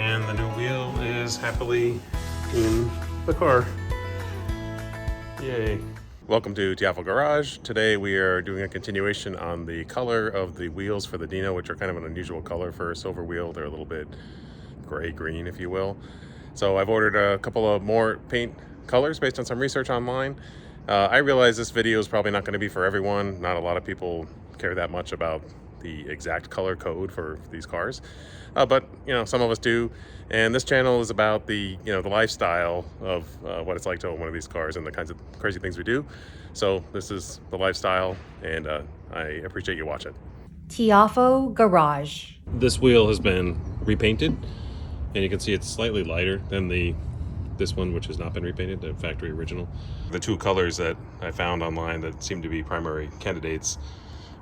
And the new wheel is happily in the car. Yay. Welcome to Tiafo Garage. Today we are doing a continuation on the color of the wheels for the Dino, which are kind of an unusual color for a silver wheel. They're a little bit gray-green, if you will. So I've ordered a couple of more paint colors based on some research online. I realize this video is probably not going to be for everyone. Not a lot of people care that much about the exact color code for these cars, but some of us do. And this channel is about the the lifestyle of what it's like to own one of these cars and the kinds of crazy things we do. So this is the lifestyle, and I appreciate you watching. Tiafo Garage. This wheel has been repainted, and you can see it's slightly lighter than this one, which has not been repainted, the factory original. The two colors that I found online that seem to be primary candidates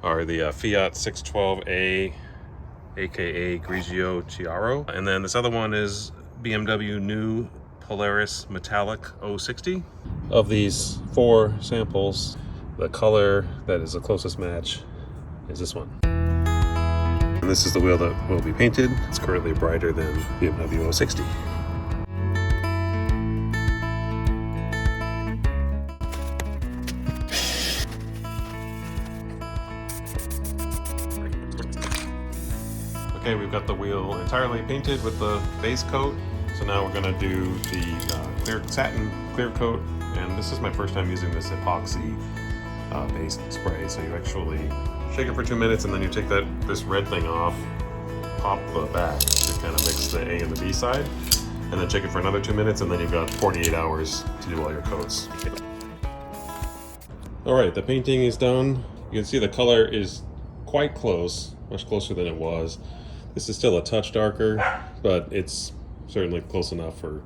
are the Fiat 612A, aka Grigio Chiaro, and then this other one is BMW new Polaris Metallic 060. Of these four samples, the color that is the closest match is this one. And this is the wheel that will be painted. It's currently brighter than BMW 060. Okay, we've got the wheel entirely painted with the base coat. So now we're gonna do the satin clear coat. And this is my first time using this epoxy based spray. So you actually shake it for 2 minutes, and then you take this red thing off, pop the back to kind of mix the A and the B side, and then shake it for another 2 minutes, and then you've got 48 hours to do all your coats. All right, the painting is done. You can see the color is quite close, much closer than it was. This is still a touch darker, but it's certainly close enough for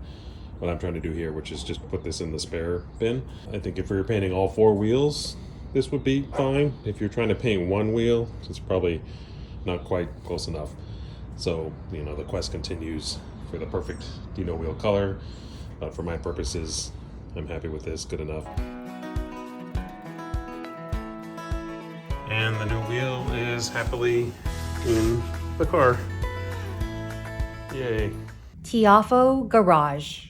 what I'm trying to do here, which is just put this in the spare bin. I think if we were painting all four wheels, this would be fine. If you're trying to paint one wheel, it's probably not quite close enough. So, the quest continues for the perfect Dino wheel color. But for my purposes, I'm happy with this, good enough. And the new wheel is happily in the car. Yay. Tiafo Garage.